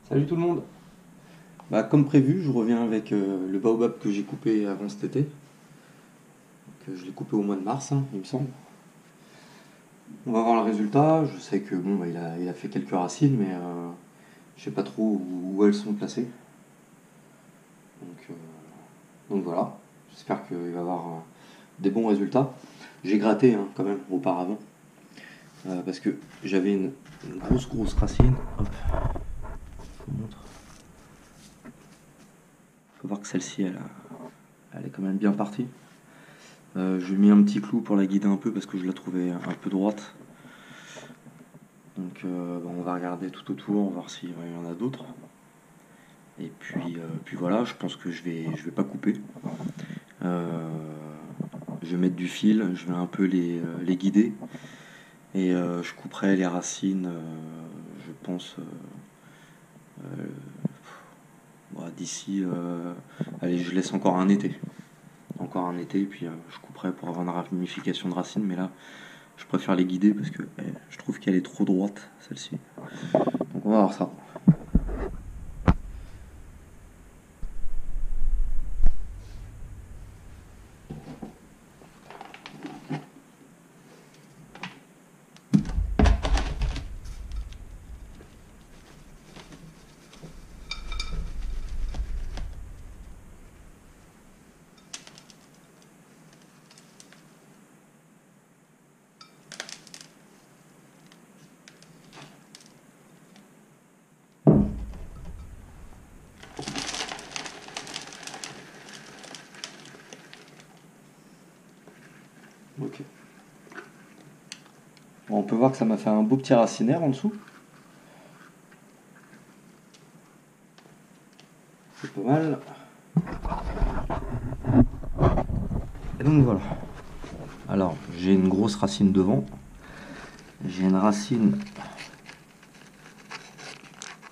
Salut tout le monde. Comme prévu, je reviens avec le baobab que j'ai coupé avant cet été. Je l'ai coupé au mois de mars, hein, il me semble. On va voir le résultat. Je sais que bon, il a fait quelques racines, mais je sais pas trop où elles sont placées. Donc, donc voilà. J'espère qu'il va avoir des bons résultats. J'ai gratté quand même auparavant parce que j'avais une grosse racine. Hop, je vous montre. Faut voir que celle-ci, elle est quand même bien partie. Je lui ai mis un petit clou pour la guider un peu parce que je la trouvais un peu droite. Donc on va regarder tout autour, voir s'il y en a d'autres. Et puis voilà, je pense que je vais pas couper. Je vais mettre du fil, je vais un peu les guider. Et je couperai les racines, je pense, d'ici... allez, je laisse encore un été. Encore un été, puis je couperai pour avoir une ramification de racines. Mais là, je préfère les guider parce que je trouve qu'elle est trop droite, celle-ci. Donc on va voir ça. Ok. Bon, on peut voir que ça m'a fait un beau petit racinaire en dessous. C'est pas mal. Et donc voilà. Alors, j'ai une grosse racine devant. J'ai une racine.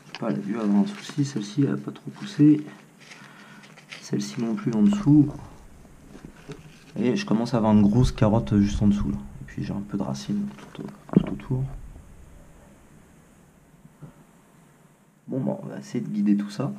Je sais pas, elle a dû avoir un souci. Celle-ci, elle a pas trop poussé. Celle-ci non plus en dessous. Et je commence à avoir une grosse carotte juste en dessous là. Et puis j'ai un peu de racine tout autour. Bon, on va essayer de guider tout ça.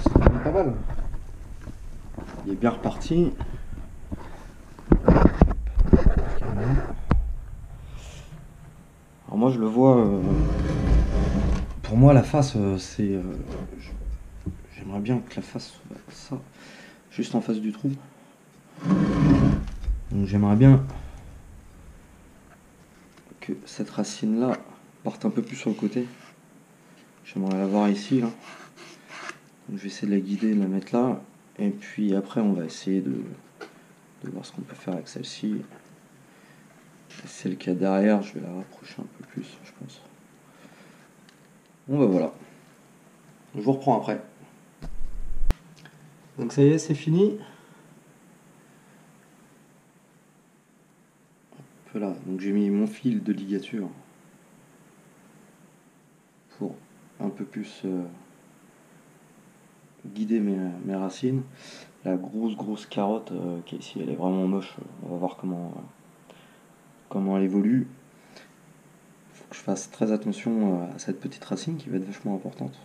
C'est quand même pas mal. Il est bien reparti. Alors moi je le vois. Pour moi la face c'est. J'aimerais bien que la face soit ça, juste en face du trou. Donc j'aimerais bien que cette racine là parte un peu plus sur le côté. J'aimerais la voir ici là. Donc je vais essayer de la guider, de la mettre là. Et puis après on va essayer de voir ce qu'on peut faire avec celle-ci. Celle qu'il y a derrière, je vais la rapprocher un peu plus, je pense. Bon bah voilà. Je vous reprends après. Donc ça y est, c'est fini. Voilà, donc j'ai mis mon fil de ligature pour un peu plus guider mes racines. La grosse carotte qui est ici, elle est vraiment moche. On va voir comment elle évolue. Il faut que je fasse très attention à cette petite racine qui va être vachement importante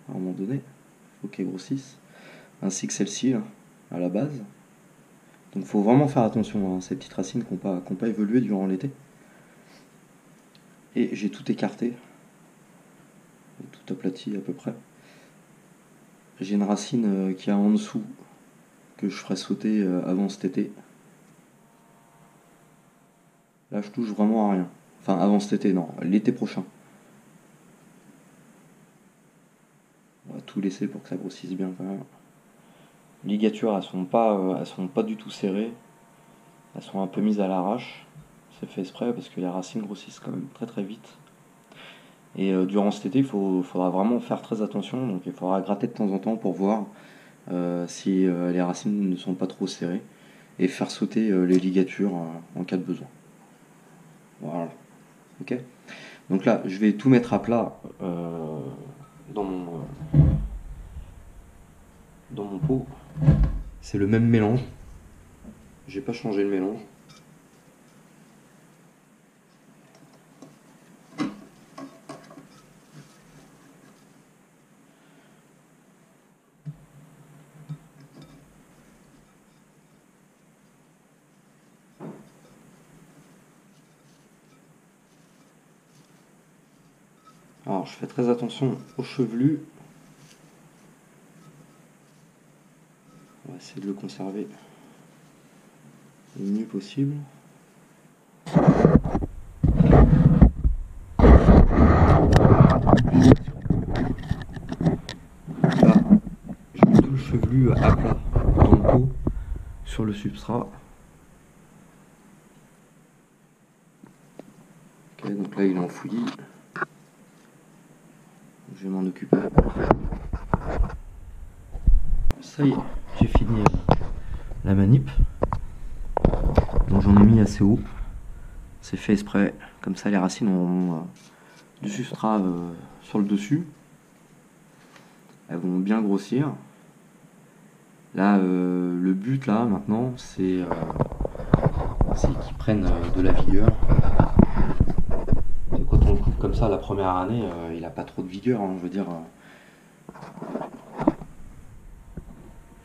à un moment donné. Il faut qu'elle grossisse. Ainsi que celle-ci, là, à la base. Donc il faut vraiment faire attention à ces petites racines qui n'ont pas évolué durant l'été. Et j'ai tout écarté. Tout aplati à peu près. J'ai une racine qui est en dessous que je ferai sauter avant cet été. Là je touche vraiment à rien. Enfin avant cet été, non, l'été prochain. On va tout laisser pour que ça grossisse bien quand même. Les ligatures elles sont pas du tout serrées. Elles sont un peu mises à l'arrache. C'est fait exprès parce que les racines grossissent quand même très vite. Et durant cet été, faudra vraiment faire très attention. Donc il faudra gratter de temps en temps pour voir si les racines ne sont pas trop serrées. Et faire sauter les ligatures en cas de besoin. Voilà. Ok. Donc là, je vais tout mettre à plat dans mon pot. C'est le même mélange. J'ai pas changé le mélange. Alors je fais très attention aux chevelus. On va essayer de le conserver le mieux possible. Là, je mets tout le chevelu à plat dans le pot sur le substrat. Ok, donc là il est en fouillis. Je vais m'en occuper. Ça y est, j'ai fini la manip. Donc j'en ai mis assez haut. C'est fait exprès. Comme ça les racines ont du substrat sur le dessus. Elles vont bien grossir. Là, le but là maintenant, c'est qu'ils prennent de la vigueur. Quand on le coupe comme ça la première année, il n'a pas trop de vigueur, hein, je veux dire.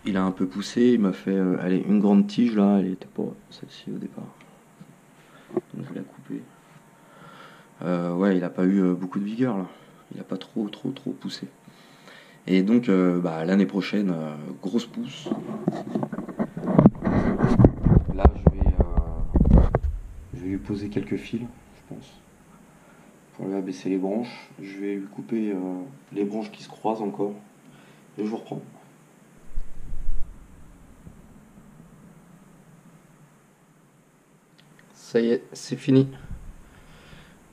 Il a un peu poussé, il m'a fait allez, une grande tige là, elle était pas celle-ci au départ. Donc je vais la couper. Ouais, il n'a pas eu beaucoup de vigueur là. Il n'a pas trop poussé. Et donc l'année prochaine, grosse pousse. Là je vais lui poser quelques fils, je pense. Pour lui abaisser les branches. Je vais lui couper les branches qui se croisent encore. Et je vous reprends. Ça y est, c'est fini.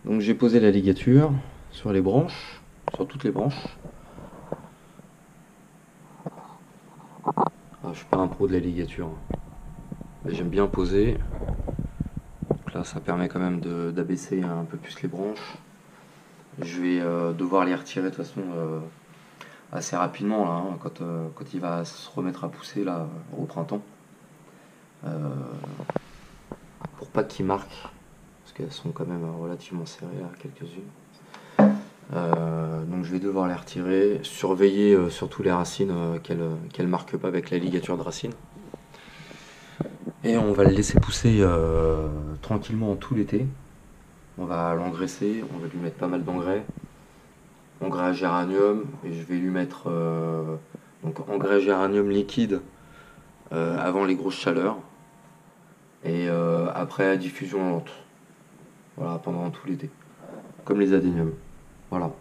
Donc j'ai posé la ligature sur les branches, sur toutes les branches. Ah, je suis pas un pro de la ligature, mais j'aime bien poser. Donc là, ça permet quand même d'abaisser un peu plus les branches. Je vais devoir les retirer de toute façon assez rapidement là, hein, quand il va se remettre à pousser là au printemps. Pour pas qu'ils marquent, parce qu'elles sont quand même relativement serrées là, quelques-unes. Donc je vais devoir les retirer, surveiller surtout les racines qu'elles marquent pas avec la ligature de racine. Et on va le laisser pousser tranquillement tout l'été. On va l'engraisser, on va lui mettre pas mal d'engrais. Engrais à géranium, et je vais lui mettre donc engrais géranium liquide avant les grosses chaleurs. Et après à diffusion lente. Voilà, pendant tout l'été. Comme les adéniums. Voilà.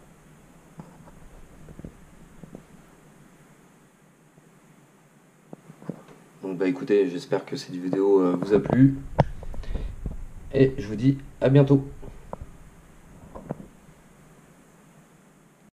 Donc bah écoutez, j'espère que cette vidéo vous a plu. Et je vous dis à bientôt.